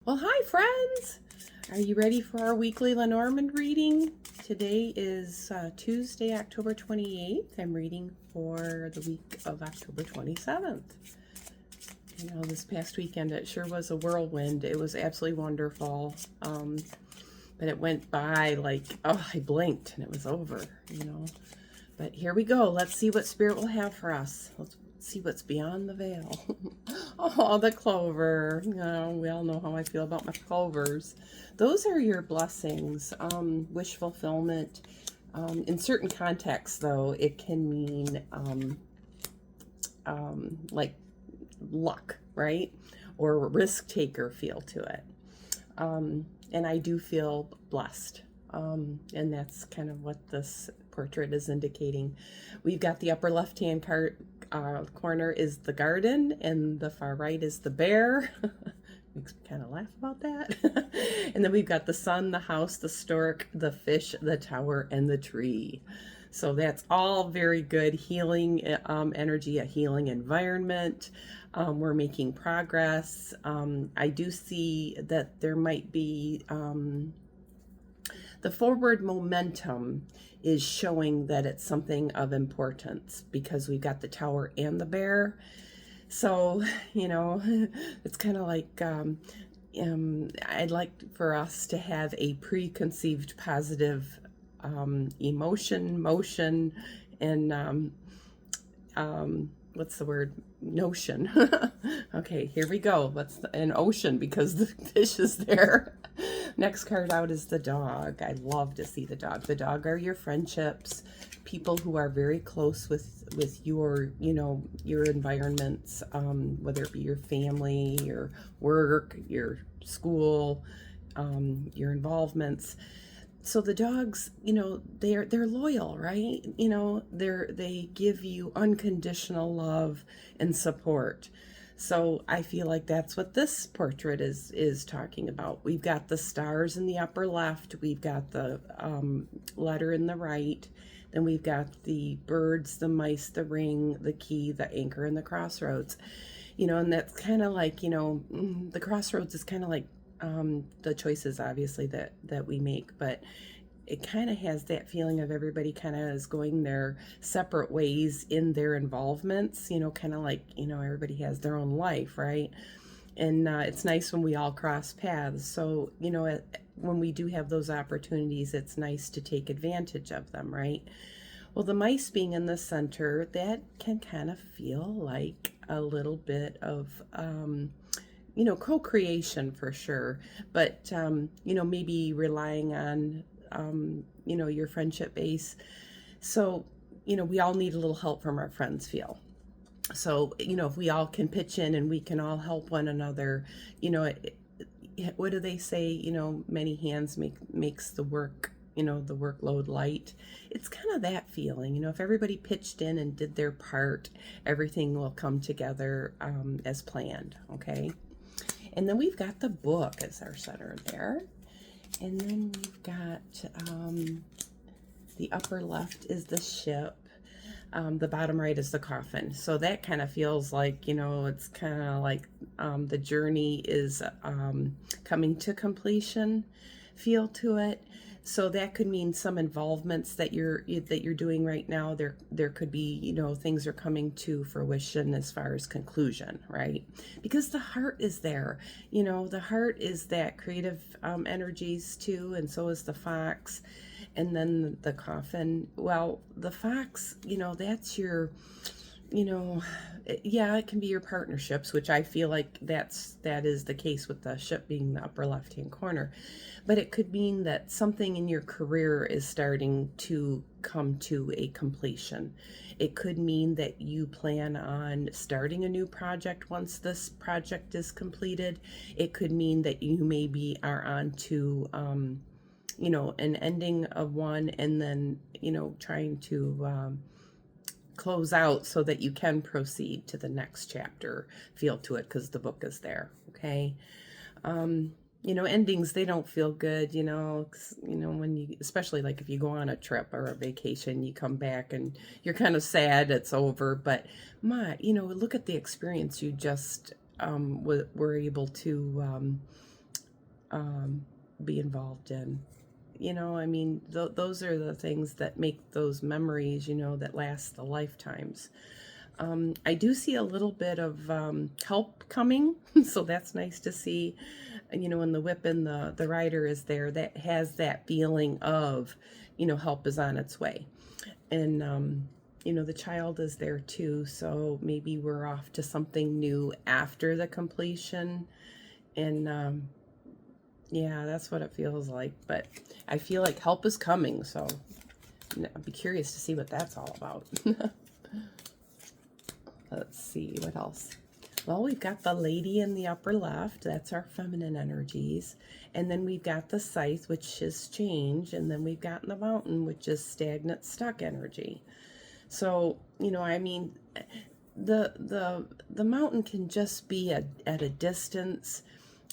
Well, hi, friends! Are you ready for our weekly Lenormand reading? Today is Tuesday, October 28th. I'm reading for the week of October 27th. You know, this past weekend, it sure was a whirlwind. It was absolutely wonderful. But it went by like, oh, I blinked and it was over, you know. But here we go. Let's see what Spirit will have for us. Let's see what's beyond the veil. Oh, the clover. You know, we all know how I feel about my clovers. Those are your blessings, wish fulfillment. In certain contexts, though, it can mean like luck, right? Or risk taker feel to it. And I do feel blessed. And that's kind of what this portrait is indicating. We've got the upper left-hand corner is the garden, and the far right is the bear. Makes me kind of laugh about that. And then we've got the sun, the house, the stork, the fish, the tower, and the tree. So that's all very good healing energy, a healing environment. We're making progress. I do see that there might be the forward momentum is showing that it's something of importance because we've got the tower and the bear. So, you know, it's kind of like I'd like for us to have a preconceived positive motion, and what's the word? Notion. Okay, here we go. What's an ocean because the fish is there. Next card out is the dog. I love to see the dog. The dog are your friendships, people who are very close with your, you know, your environments, whether it be your family, your work, your school, your involvements. So the dogs, you know, they're loyal, right? You know, they give you unconditional love and support. So I feel like that's what this portrait is talking about. We've got the stars in the upper left. We've got the letter in the right. Then we've got the birds, the mice, the ring, the key, the anchor, and the crossroads. You know, and that's kind of like, you know, the crossroads is kind of like the choices, obviously, that we make. But it kind of has that feeling of everybody kind of is going their separate ways in their involvements, you know, kind of like, you know, everybody has their own life, right? And it's nice when we all cross paths. So, you know, when we do have those opportunities, it's nice to take advantage of them, right? Well, the mice being in the center, that can kind of feel like a little bit of, you know, co-creation for sure, but, you know, maybe relying on, you know, your friendship base. So, you know, we all need a little help from our friends feel. So, you know, if we all can pitch in and we can all help one another, you know, what do they say? You know, many hands makes the work, you know, the workload light. It's kind of that feeling, you know, if everybody pitched in and did their part, everything will come together as planned, okay? And then we've got the book as our center there. And then we've got the upper left is the ship. The bottom right is the coffin. So that kind of feels like, you know, it's kind of like the journey is coming to completion feel to it. So that could mean some involvements that you're doing right now. There could be, you know, things are coming to fruition as far as conclusion, right? Because the heart is there. You know, the heart is that creative energies too, and so is the fox. And then the coffin. Well, the fox, you know, that's your, you know, yeah, it can be your partnerships, which I feel like that is the case with the ship being the upper left-hand corner. But it could mean that something in your career is starting to come to a completion. It could mean that you plan on starting a new project once this project is completed. It could mean that you maybe are on to, you know, an ending of one and then, you know, trying to close out so that you can proceed to the next chapter feel to it because the book is there, okay? You know, endings, they don't feel good, you know, when you, especially like if you go on a trip or a vacation, you come back and you're kind of sad it's over, but you know, look at the experience you just were able to be involved in. I mean, those are the things that make those memories, that last the lifetimes. I do see a little bit of help coming, so that's nice to see. When the whip and the rider is there, that has that feeling of, help is on its way. And, the child is there too, so maybe we're off to something new after the completion. And, yeah, that's what it feels like. But I feel like help is coming, so I'd be curious to see what that's all about. Let's see, what else? Well, we've got the lady in the upper left. That's our feminine energies. And then we've got the scythe, which is change. And then we've got the mountain, which is stagnant, stuck energy. So, I mean, the mountain can just be at a distance,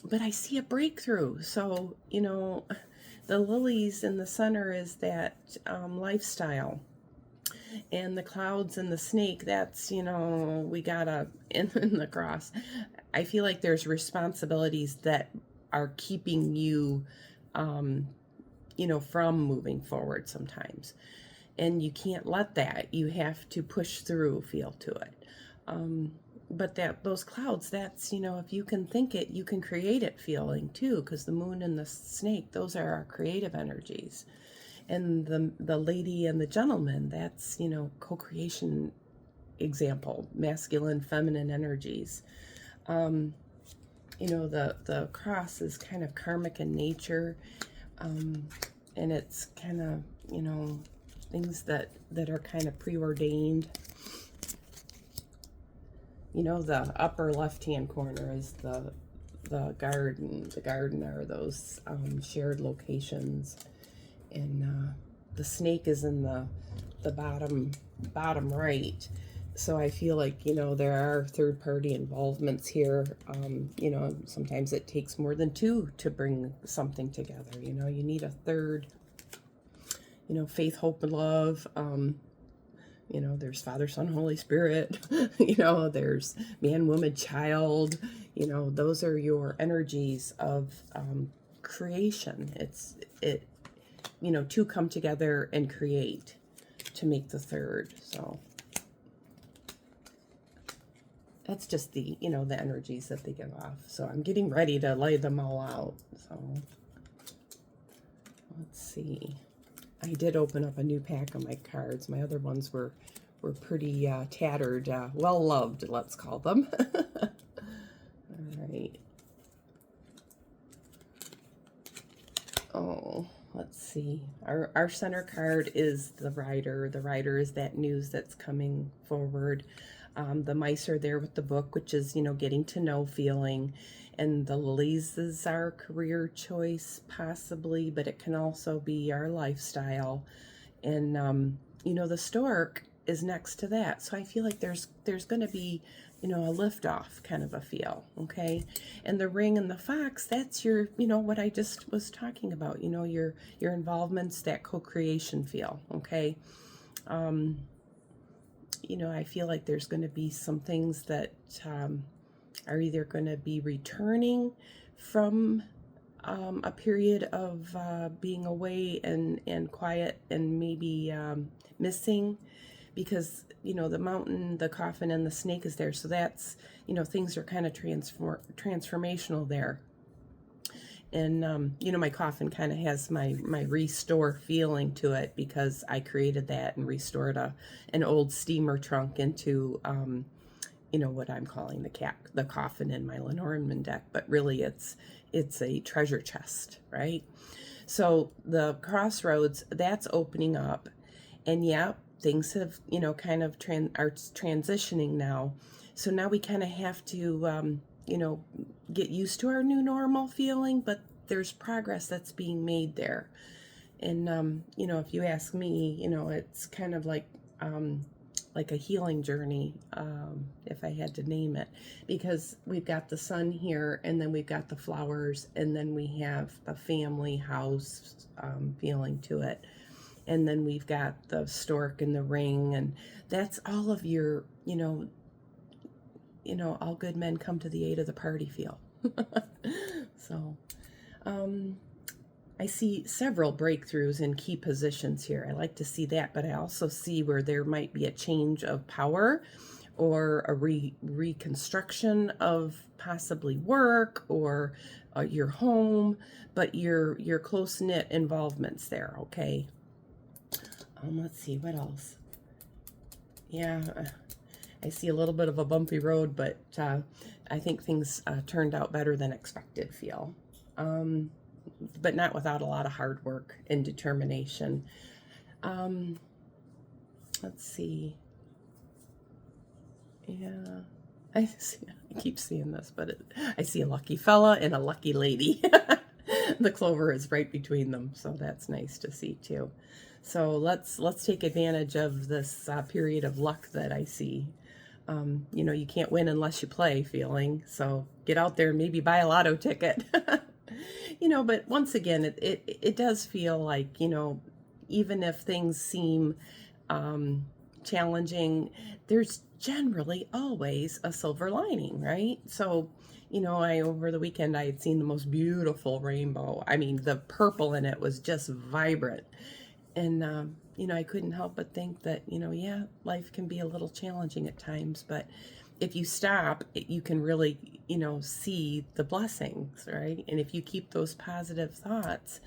but I see a breakthrough. So, the lilies in the center is that lifestyle. And the clouds and the snake, that's, we gotta, in the cross. I feel like there's responsibilities that are keeping you, from moving forward sometimes. And you can't let that. You have to push through, feel to it. But those clouds, that's, if you can think it, you can create it feeling too, because the moon and the snake, those are our creative energies. And the lady and the gentleman, that's, co-creation example, masculine, feminine energies. The cross is kind of karmic in nature. And it's kind of, things that are kind of preordained. The upper left-hand corner is the garden. The garden are those shared locations. And the snake is in the bottom right. So I feel like, there are third-party involvements here. Sometimes it takes more than two to bring something together. You need a third, faith, hope, and love. There's Father, Son, Holy Spirit. There's man, woman, child. Those are your energies of creation. Two come together and create to make the third. So that's just the energies that they give off. So I'm getting ready to lay them all out. So let's see. I did open up a new pack of my cards. My other ones were pretty tattered, well-loved, let's call them. All right. Oh, let's see. Our center card is the rider. The rider is that news that's coming forward. The mice are there with the book, which is, getting to know feeling. And the lilies is our career choice, possibly, but it can also be our lifestyle. And, the stork is next to that. So I feel like there's going to be, a liftoff kind of a feel, okay? And the ring and the fox, that's your, what I just was talking about, your involvements, that co-creation feel, okay? I feel like there's going to be some things that are either going to be returning from a period of being away and quiet and maybe missing, because the mountain, the coffin, and the snake is there. So that's, things are kind of transformational there. And my coffin kind of has my restore feeling to it, because I created that and restored an old steamer trunk into what I'm calling the coffin in my Lenormand deck, but really it's a treasure chest, right? So the crossroads, that's opening up, and yeah, things have kind of are transitioning now. So now we kind of have to get used to our new normal feeling, but there's progress that's being made there. And if you ask me, it's kind of like a healing journey, if I had to name it, because we've got the sun here, and then we've got the flowers, and then we have the family house feeling to it, and then we've got the stork and the ring, and that's all of your, all good men come to the aid of the party feel. So Um, I see several breakthroughs in key positions here. I like to see that, but I also see where there might be a change of power or a reconstruction of possibly work or your home, but your close-knit involvements there, okay? Let's see, what else? Yeah, I see a little bit of a bumpy road, but I think things turned out better than expected, feel. But not without a lot of hard work and determination. Um, let's see. Yeah, I keep seeing this, but I see a lucky fella and a lucky lady. The clover is right between them, so that's nice to see too. So let's take advantage of this period of luck that I see. You know, you can't win unless you play feeling. So get out there and maybe buy a lotto ticket. You know, but once again, it does feel like, you know, even if things seem challenging, there's generally always a silver lining, right? So, you know, over the weekend I had seen the most beautiful rainbow. I mean, the purple in it was just vibrant. And, you know, I couldn't help but think that, you know, yeah, life can be a little challenging at times, but if you stop, you can really, you know, see the blessings, right? And if you keep those positive thoughts,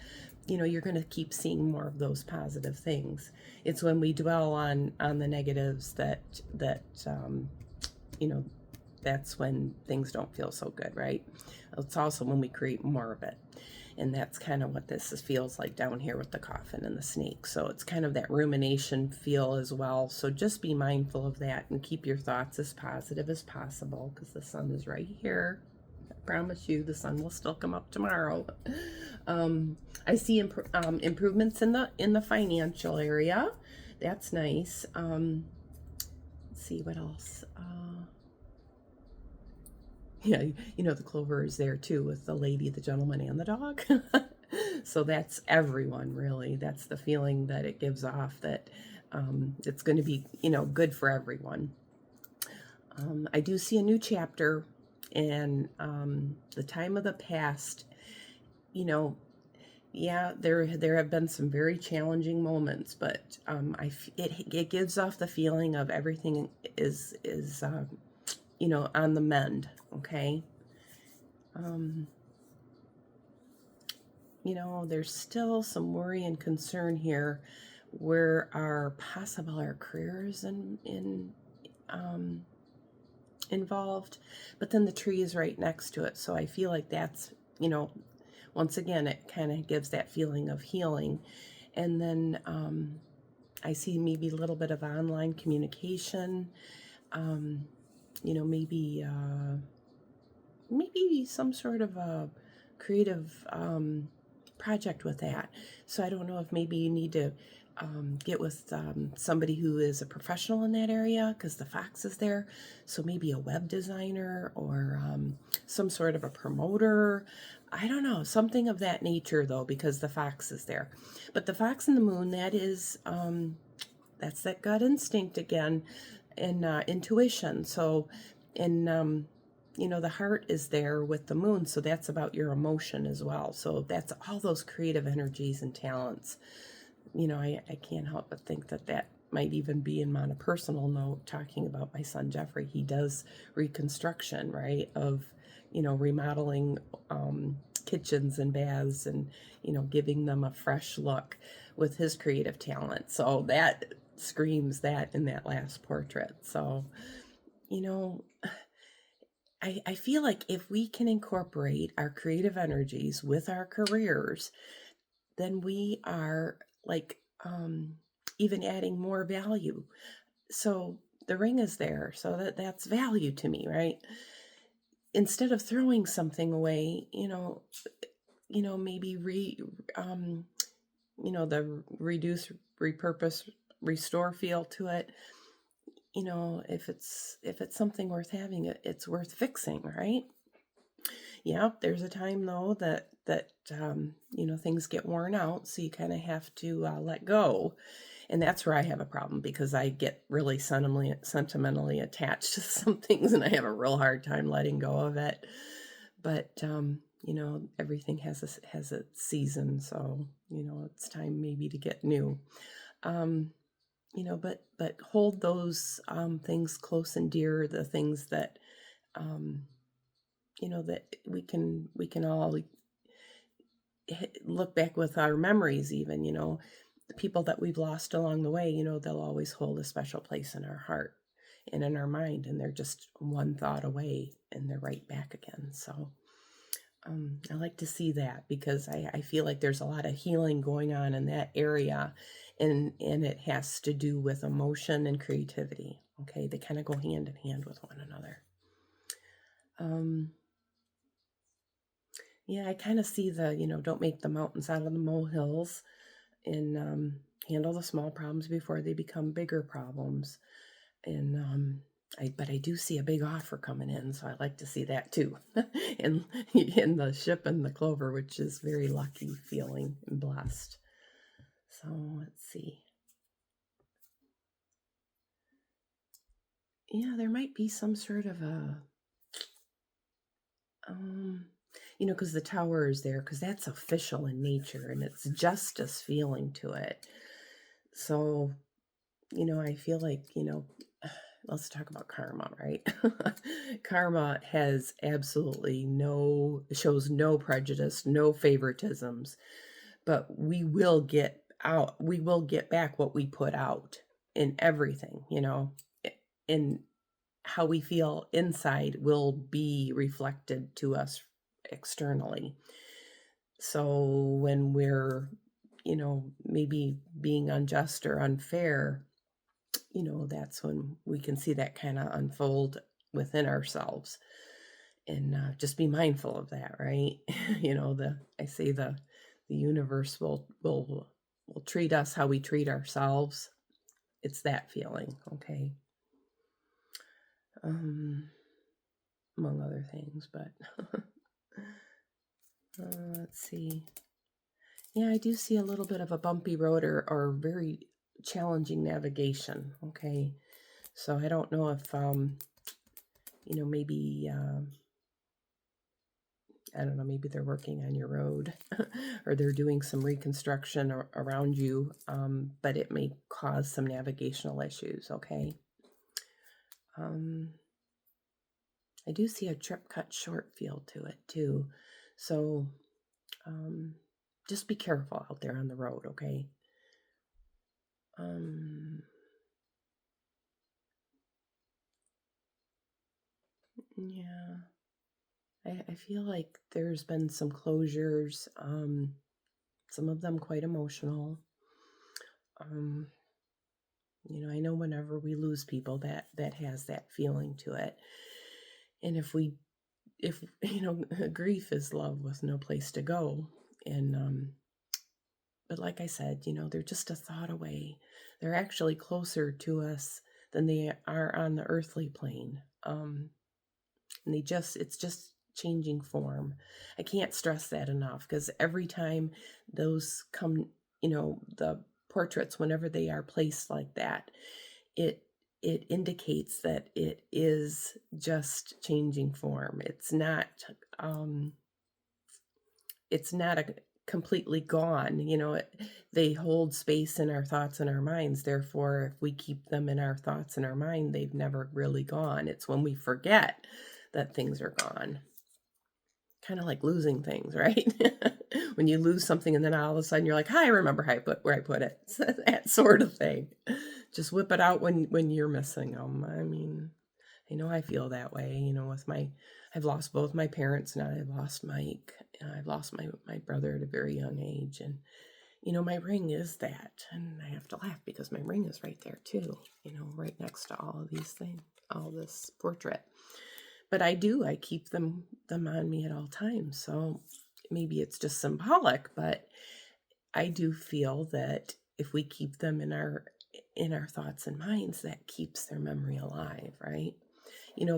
you know, you're going to keep seeing more of those positive things. It's when we dwell on the negatives that you know, that's when things don't feel so good, right? It's also when we create more of it. And that's kind of what this feels like down here with the coffin and the snake. So it's kind of that rumination feel as well. So just be mindful of that and keep your thoughts as positive as possible, because the sun is right here. I promise you the sun will still come up tomorrow. I see improvements in the financial area. That's nice. Let's see what else. Yeah, you know, the clover is there too with the lady, the gentleman, and the dog. So that's everyone, really. That's the feeling that it gives off, that it's going to be, you know, good for everyone. I do see a new chapter, and the time of the past, you know, yeah, there have been some very challenging moments, but it gives off the feeling of everything is you know, on the mend, okay? You know, there's still some worry and concern here where our careers involved, but then the tree is right next to it. So I feel like that's, you know, once again, it kind of gives that feeling of healing. And then I see maybe a little bit of online communication, you know, maybe some sort of a creative project with that. So I don't know if maybe you need to get with somebody who is a professional in that area, because the fox is there. So maybe a web designer or some sort of a promoter. I don't know, something of that nature though, because the fox is there. But the fox and the moon, that is, that's that gut instinct again, and intuition. So, and you know, the heart is there with the moon, so that's about your emotion as well. So that's all those creative energies and talents. You know, I can't help but think that that might even be in on a personal note, talking about my son Jeffrey. He does reconstruction, right, of, you know, remodeling kitchens and baths, and, you know, giving them a fresh look with his creative talent. So that screams that in that last portrait. So, you know, I feel like if we can incorporate our creative energies with our careers, then we are like even adding more value. So the ring is there, so that's value to me, right? Instead of throwing something away, maybe the reduce, repurpose, restore feel to it. You know, if it's something worth having, it's worth fixing, right? Yeah, there's a time though that things get worn out, so you kind of have to let go. And that's where I have a problem, because I get really sentimentally attached to some things, and I have a real hard time letting go of it. But everything has a season, so it's time maybe to get new. Um, but hold those things close and dear, the things that um, that we can all look back with our memories, even the people that we've lost along the way, they'll always hold a special place in our heart and in our mind, and they're just one thought away and they're right back again. So I like to see that, because I feel like there's a lot of healing going on in that area, and it has to do with emotion and creativity. Okay, they kind of go hand in hand with one another. um yeah, I kind of see the, don't make the mountains out of the molehills, and handle the small problems before they become bigger problems. And but I do see a big offer coming in, so I like to see that too. in the ship and the clover, which is very lucky feeling and blessed. So let's see. Yeah, there might be some sort of a because the tower is there, because that's official in nature and it's justice feeling to it. So I feel like, let's talk about karma, right? Karma has absolutely shows no prejudice, no favoritisms, but we will get back what we put out in everything, and how we feel inside will be reflected to us externally. So when we're, maybe being unjust or unfair, that's when we can see that kind of unfold within ourselves, and just be mindful of that, right? I say the universe will treat us how we treat ourselves. It's that feeling, okay? um Among other things, but let's see. Yeah, I do see a little bit of a bumpy road, or very challenging navigation, okay? So I don't know if maybe I don't know, maybe they're working on your road or they're doing some reconstruction around you, but it may cause some navigational issues, okay? I do see a trip cut short feel to it too. So um, just be careful out there on the road, okay? Um, yeah, I feel like there's been some closures, some of them quite emotional. Um, I know whenever we lose people, that has that feeling to it. And if grief is love with no place to go. And but like I said, they're just a thought away. They're actually closer to us than they are on the earthly plane. And it's just changing form. I can't stress that enough, because every time those come, the portraits, whenever they are placed like that, it it indicates that it is just changing form. Um it's not a completely gone. They hold space in our thoughts and our minds. Therefore, if we keep them in our thoughts and our mind, they've never really gone. It's when we forget that things are gone. Kind of like losing things, right? When you lose something and then all of a sudden you're like, "Hi, I remember where I put it." So that sort of thing. Just whip it out when you're missing them. I mean, I know I feel that way, I've lost both my parents now. I've lost Mike. I've lost my brother at a very young age. And, my ring is that. And I have to laugh because my ring is right there too, right next to all of these things, all this portrait. But I keep them on me at all times. So maybe it's just symbolic, but I do feel that if we keep them in our thoughts and minds, that keeps their memory alive, right?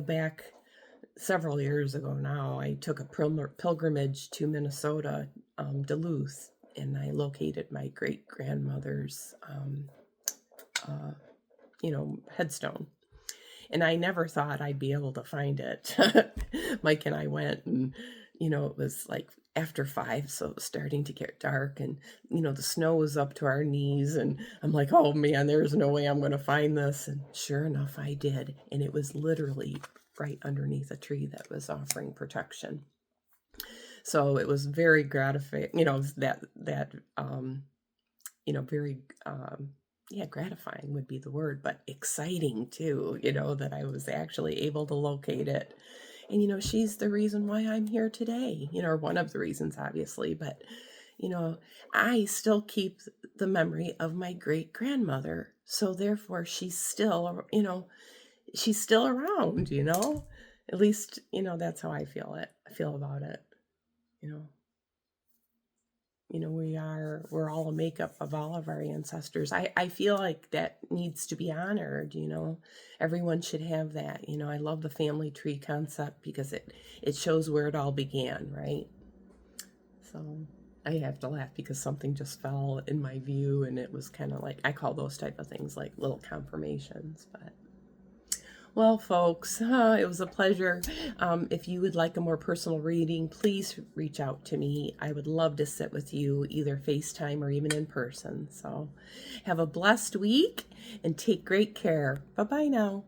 Back several years ago now, I took a pilgrimage to Minnesota, Duluth, and I located my great grandmother's, uh, headstone. And I never thought I'd be able to find it. Mike and I went, and you know, it was like after 5, so it was starting to get dark, and, you know, the snow was up to our knees, and I'm like, oh man, there's no way I'm going to find this. And sure enough, I did. And it was literally right underneath a tree that was offering protection. So it was very gratifying, you know, you know, very, yeah, gratifying would be the word, but exciting too, you know, that I was actually able to locate it. And, you know, she's the reason why I'm here today, you know, or one of the reasons, obviously. But, you know, I still keep the memory of my great grandmother. So therefore, she's still, you know, she's still around, you know, at least, you know, that's how I feel about it, you know. You know, we're all a makeup of all of our ancestors. I feel like that needs to be honored, you know. Everyone should have that. You know, I love the family tree concept because it shows where it all began, right? So I have to laugh because something just fell in my view, and it was kind of like, I call those type of things like little confirmations. But well, folks, it was a pleasure. If you would like a more personal reading, please reach out to me. I would love to sit with you, either FaceTime or even in person. So have a blessed week and take great care. Bye-bye now.